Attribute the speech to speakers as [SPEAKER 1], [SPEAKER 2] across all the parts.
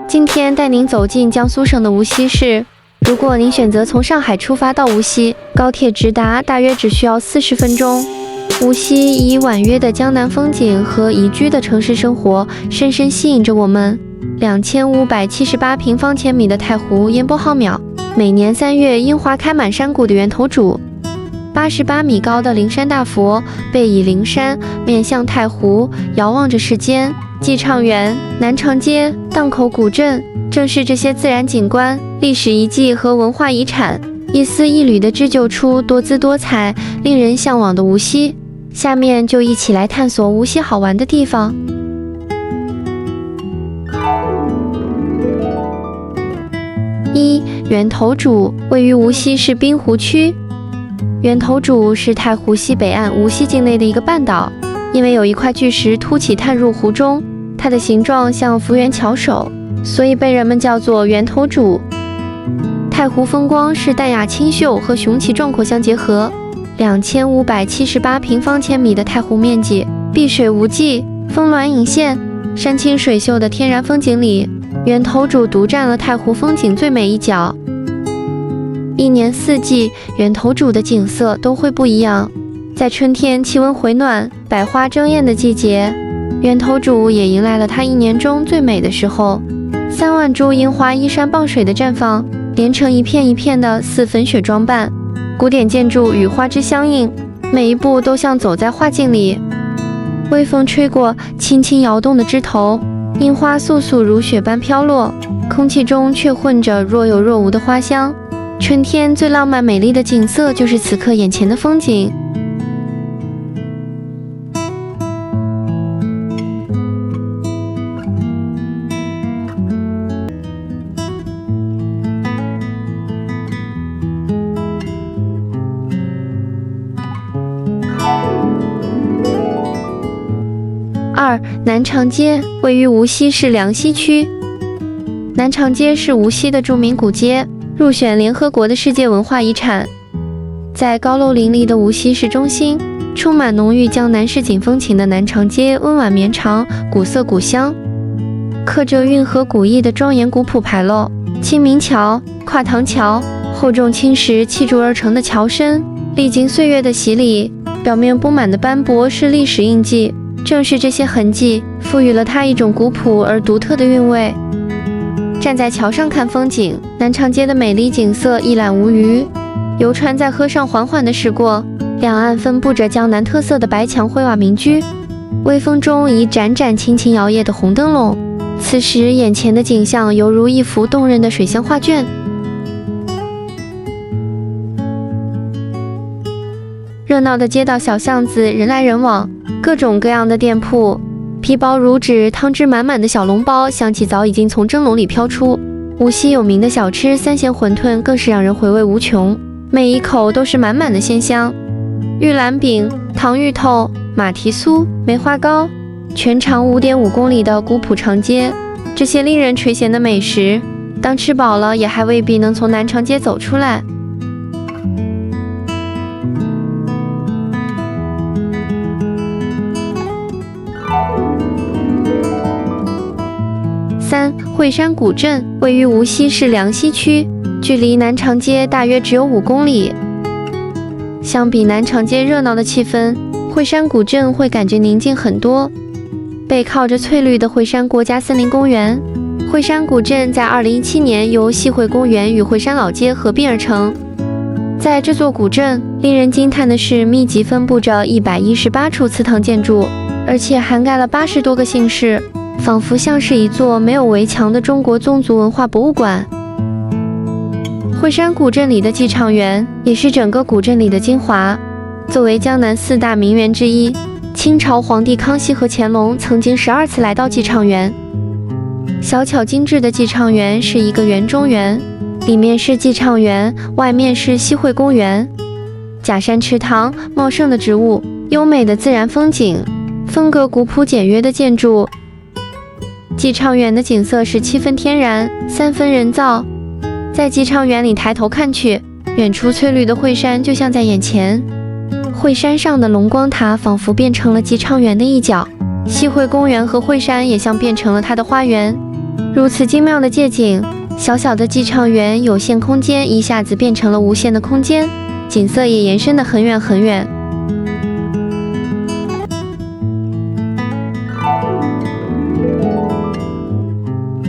[SPEAKER 1] 今天带您走进江苏省的无锡市。如果您选择从上海出发到无锡，高铁直达大约只需要40分钟。无锡以婉约的江南风景和宜居的城市生活深深吸引着我们。2578平方千米的太湖烟波浩渺，每年3月樱花开满山谷的源头渚，88米高的灵山大佛背倚灵山，面向太湖，遥望着世间。寄畅园、南长街、荡口古镇，正是这些自然景观、历史遗迹和文化遗产，一丝一缕地织就出多姿多彩、令人向往的无锡。下面就一起来探索无锡好玩的地方。源头渚位于无锡市滨湖区。源头渚是太湖西北岸无锡境内的一个半岛，因为有一块巨石凸起探入湖中，它的形状像幅员巧手，所以被人们叫做源头渚。太湖风光是淡雅清秀和雄奇壮阔相结合，2578平方千米的太湖面积，碧水无际，峰峦隐现，山清水秀的天然风景里，源头渚独占了太湖风景最美一角。一年四季，源头渚的景色都会不一样。在春天气温回暖、百花争艳的季节，源头渚也迎来了它一年中最美的时候。3万株樱花依山傍水的绽放，连成一片一片的似粉雪装扮，古典建筑与花枝相映，每一步都像走在画境里。微风吹过，轻轻摇动的枝头，樱花簌簌如雪般飘落，空气中却混着若有若无的花香。春天最浪漫美丽的景色，就是此刻眼前的风景。南长街位于无锡市梁溪区。南长街是无锡的著名古街，入选联合国的世界文化遗产。在高楼林立的无锡市中心，充满浓郁江南市井风情的南长街温婉绵长，古色古香，刻着运河古意的庄严古朴牌楼，清明桥、跨塘桥，厚重青石砌筑而成的桥身，历经岁月的洗礼，表面布满的斑驳是历史印记。正是这些痕迹，赋予了它一种古朴而独特的韵味。站在桥上看风景，南长街的美丽景色一览无余。游船在河上缓缓地驶过，两岸分布着江南特色的白墙灰瓦民居，微风中一盏盏轻轻摇曳的红灯笼。此时眼前的景象犹如一幅动人的水乡画卷。热闹的街道小巷子，人来人往，各种各样的店铺，皮包如纸、汤汁满满的小笼包，香气早已经从蒸笼里飘出。无锡有名的小吃三鲜馄饨更是让人回味无穷，每一口都是满满的鲜香。玉兰饼、糖芋头、马蹄酥、梅花糕，全长5.5公里的古朴长街，这些令人垂涎的美食，当吃饱了也还未必能从南长街走出来。惠山古镇位于无锡市梁溪区，距离南长街大约只有5公里。相比南长街热闹的气氛，惠山古镇会感觉宁静很多。背靠着翠绿的惠山国家森林公园，惠山古镇在2017年由西惠公园与惠山老街合并而成。在这座古镇，令人惊叹的是密集分布着118处祠堂建筑，而且涵盖了80多个姓氏，仿佛像是一座没有围墙的中国宗族文化博物馆。惠山古镇里的寄畅园也是整个古镇里的精华。作为江南4大名园之一，清朝皇帝康熙和乾隆曾经12次来到寄畅园。小巧精致的寄畅园是一个园中园，里面是寄畅园，外面是西惠公园。假山池塘，茂盛的植物，优美的自然风景，风格古朴简约的建筑。寄畅园的景色是7分天然，3分人造。在寄畅园里抬头看去，远处翠绿的惠山就像在眼前。惠山上的龙光塔仿佛变成了寄畅园的一角，西惠公园和惠山也像变成了它的花园。如此精妙的借景，小小的寄畅园有限空间一下子变成了无限的空间，景色也延伸得很远很远。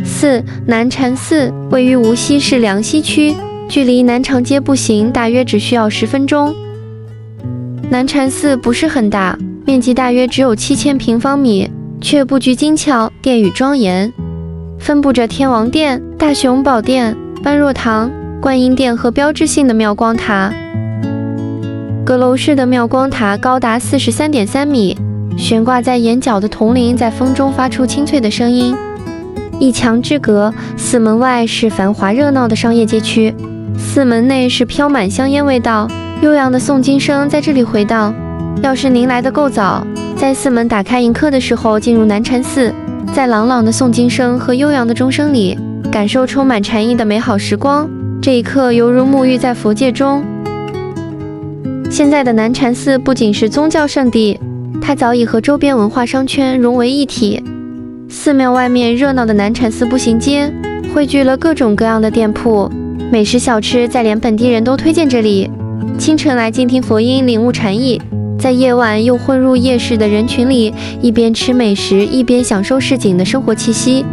[SPEAKER 1] 4. 南禅寺位于无锡市梁溪区，距离南长街步行大约只需要10分钟。南禅寺不是很大，面积大约只有7000平方米，却布局精巧，殿宇庄严，分布着天王殿、大雄宝殿、般若堂、观音殿和标志性的妙光塔。阁楼式的妙光塔高达43.3米，悬挂在檐角的铜铃在风中发出清脆的声音。一墙之隔，寺门外是繁华热闹的商业街区，寺门内是飘满香烟味道，悠扬的诵经声在这里回荡。要是您来得够早，在寺门打开迎客的时候进入南禅寺，在朗朗的诵经声和悠扬的钟声里，感受充满禅意的美好时光，这一刻犹如沐浴在佛界中。现在的南禅寺不仅是宗教圣地，它早已和周边文化商圈融为一体。寺庙外面热闹的南禅寺步行街，汇聚了各种各样的店铺，美食小吃在连本地人都推荐这里。清晨来静听佛音，领悟禅意，在夜晚又混入夜市的人群里，一边吃美食，一边享受市井的生活气息。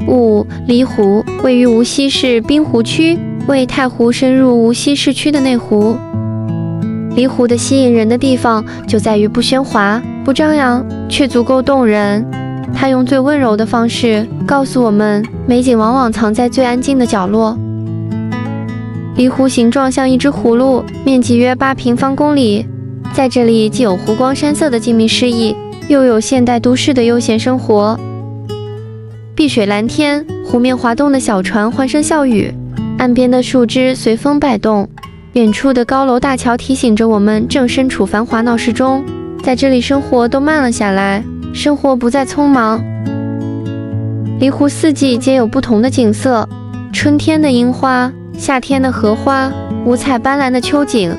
[SPEAKER 1] 5. 离湖位于无锡市滨湖区，为太湖深入无锡市区的内湖。离湖的吸引人的地方就在于不喧哗、不张扬，却足够动人。它用最温柔的方式告诉我们，美景往往藏在最安静的角落。离湖形状像一只葫芦，面积约8平方公里。在这里既有湖光山色的静谧诗意，又有现代都市的悠闲生活。碧水蓝天，湖面滑动的小船欢声笑语，岸边的树枝随风摆动，远处的高楼大桥提醒着我们正身处繁华闹市中，在这里生活都慢了下来，生活不再匆忙。离湖四季皆有不同的景色，春天的樱花，夏天的荷花，五彩斑斓的秋景，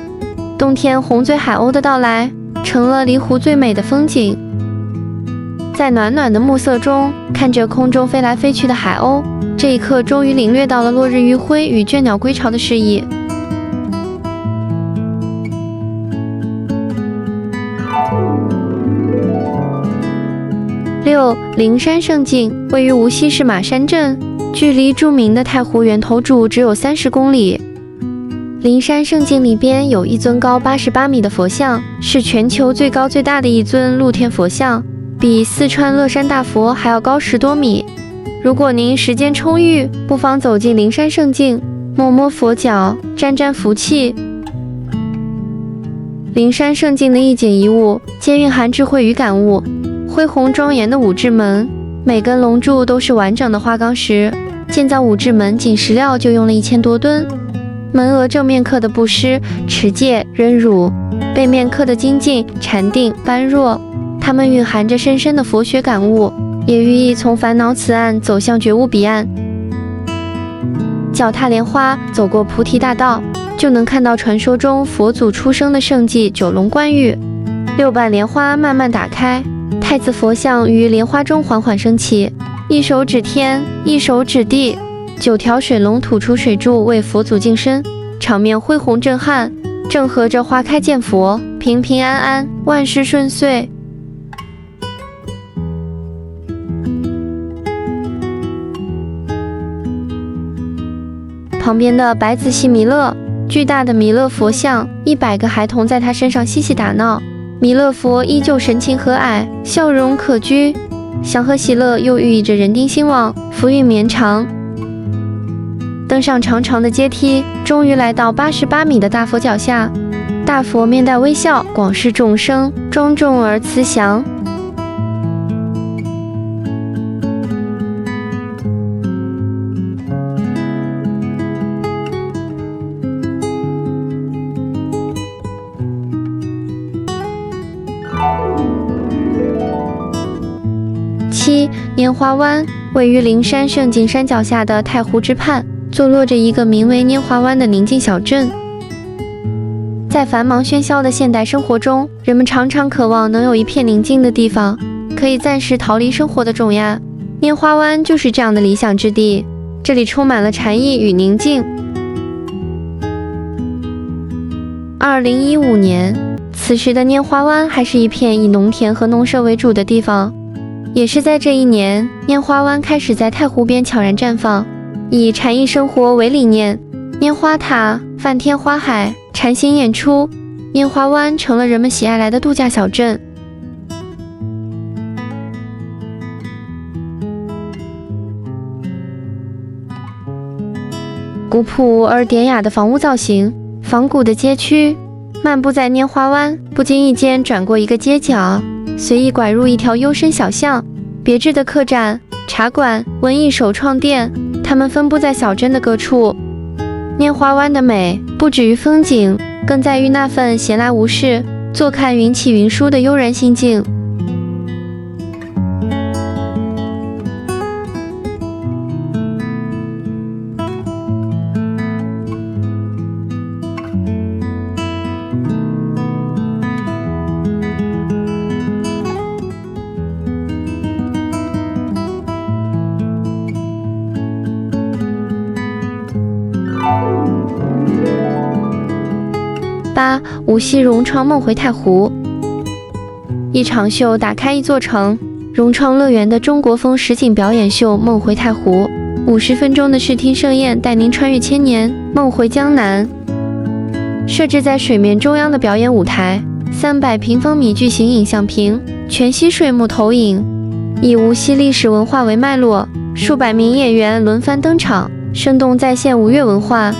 [SPEAKER 1] 冬天红嘴海鸥的到来，成了离湖最美的风景。在暖暖的暮色中，看着空中飞来飞去的海鸥，这一刻终于领略到了落日余晖与倦鸟归巢的诗意。6. 灵山胜境位于无锡市马山镇，距离著名的太湖源头柱只有30公里。灵山胜境里边有一尊高88米的佛像，是全球最高最大的一尊露天佛像，比四川乐山大佛还要高10多米。如果您时间充裕，不妨走进灵山胜境，摸摸佛脚，沾沾福气。灵山胜境的一景一物，皆蕴含智慧与感悟。恢宏庄严的五智门，每根龙柱都是完整的花岗石，建造五智门仅石料就用了1000多吨。门额正面刻的布施、持戒、忍辱，背面刻的精进、禅定、般若，它们蕴含着深深的佛学感悟，也寓意从烦恼此岸走向觉悟彼岸。脚踏莲花，走过菩提大道，就能看到传说中佛祖出生的圣迹九龙观玉。6瓣莲花慢慢打开，太子佛像于莲花中缓缓升起，一手指天，一手指地，9条水龙吐出水柱为佛祖净身，场面恢宏震撼，正合着花开见佛，平平安安，万事顺遂。旁边的白子系弥勒，巨大的弥勒佛像，100个孩童在他身上嬉戏打闹，弥勒佛依旧神情和蔼，笑容可掬，祥和喜乐又寓意着人丁兴旺，福运绵长。登上长长的阶梯，终于来到88米的大佛脚下。大佛面带微笑，广视众生，庄重而慈祥。7. 拈花湾位于灵山胜境山脚下的太湖之畔，坐落着一个名为拈花湾的宁静小镇。在在繁忙喧嚣的现代生活中，人们常常渴望能有一片宁静的地方，可以暂时逃离生活的重压。拈花湾就是这样的理想之地，这里充满了禅意与宁静。2015年，此时的拈花湾还是一片以农田和农舍为主的地方。也是在这一年，拈花湾开始在太湖边悄然绽放，以禅意生活为理念，拈花塔、梵天花海、禅心演出，拈花湾成了人们喜爱来的度假小镇。古朴而典雅的房屋造型，仿古的街区，漫步在拈花湾，不经意间转过一个街角，随意拐入一条幽深小巷，别致的客栈、茶馆、文艺首创店，它们分布在小镇的各处。拈花湾的美不止于风景，更在于那份闲来无事、坐看云起云舒的悠然心境。8. 无锡融创梦回太湖。一场秀打开一座城，融创乐园的中国风实景表演秀梦回太湖，50分钟的视听盛宴带您穿越千年，梦回江南。设置在水面中央的表演舞台，300平方米巨型影像屏，全息水幕投影，以无锡历史文化为脉络，数百名演员轮番登场，生动再现吴越文化。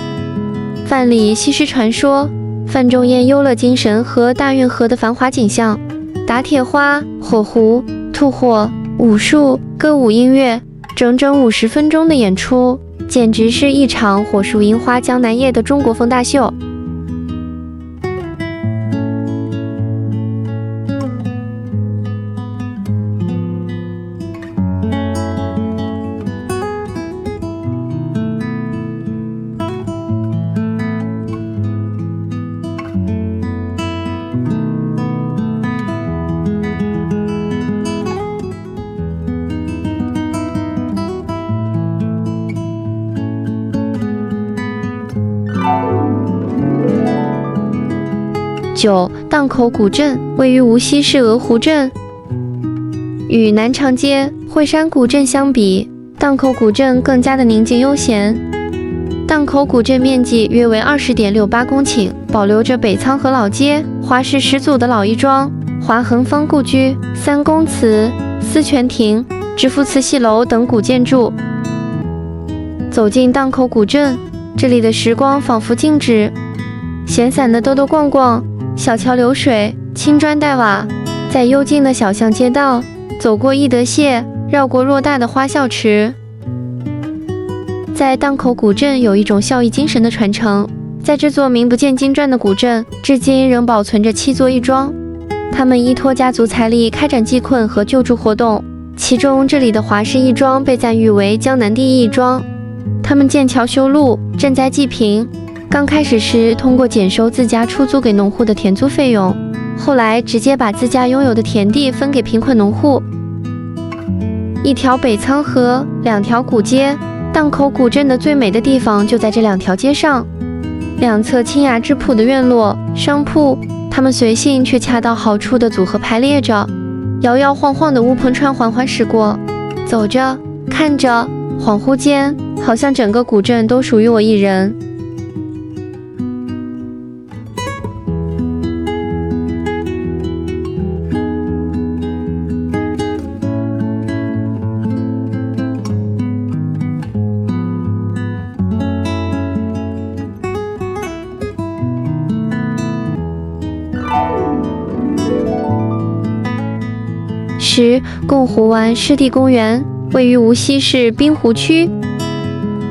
[SPEAKER 1] 范蠡西施传说，范仲淹幽乐精神和大运河的繁华景象，打铁花、火狐、吐火、武术、歌舞音乐，整整50分钟的演出，简直是一场火树银花江南夜的中国风大秀。9. 荡口古镇位于无锡市鹅湖镇。与南长街、惠山古镇相比，荡口古镇更加的宁静悠闲。荡口古镇面积约为20.68公顷，保留着北仓河老街、华氏始祖的老义庄、华恒坊故居、三公祠、思泉亭、知府慈禧楼等古建筑。走进荡口古镇，这里的时光仿佛静止，闲散的兜兜逛逛，小桥流水，青砖黛瓦，在幽静的小巷街道，走过义德榭，绕过偌大的花笑池。在荡口古镇有一种孝义精神的传承，在这座名不见经传的古镇，至今仍保存着7座义庄，他们依托家族财力开展济困和救助活动，其中这里的华氏义庄被赞誉为江南第一义庄。他们建桥修路，赈灾济贫，刚开始时通过减收自家出租给农户的田租费用，后来直接把自家拥有的田地分给贫困农户。一条北仓河，2条古街，荡口古镇的最美的地方就在这2条街上，两侧清雅质朴的院落、商铺，它们随性却恰到好处地组合排列着，摇摇晃晃的乌篷船缓缓驶过，走着看着，恍惚间好像整个古镇都属于我一人。10. 贡湖湾湿地公园位于无锡市滨湖区，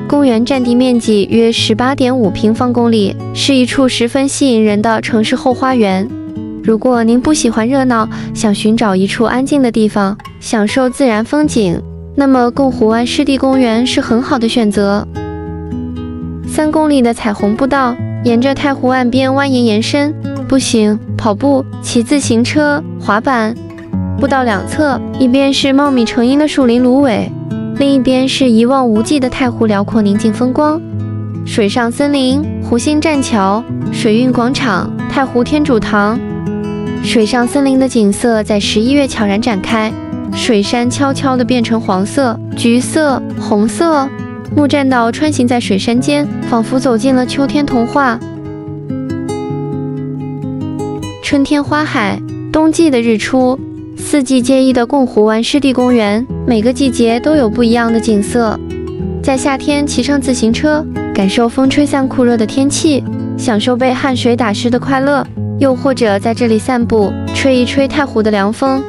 [SPEAKER 1] 公园占地面积约18.5平方公里，是一处十分吸引人的城市后花园。如果您不喜欢热闹，想寻找一处安静的地方，享受自然风景，那么贡湖湾湿地公园是很好的选择。3公里的彩虹步道沿着太湖岸边蜿蜒延伸，步行、跑步、骑自行车、滑板。步道两侧，一边是茂密成荫的树林芦苇，另一边是一望无际的太湖辽阔宁静风光。水上森林、湖心栈桥、水运广场、太湖天主堂。水上森林的景色在11月悄然展开，水杉悄悄地变成黄色、橘色、红色。木栈道穿行在水杉间，仿佛走进了秋天童话。春天花海，冬季的日出，四季皆宜的贡湖湾湿地公园，每个季节都有不一样的景色。在夏天骑上自行车，感受风吹散酷热的天气，享受被汗水打湿的快乐。又或者在这里散步，吹一吹太湖的凉风，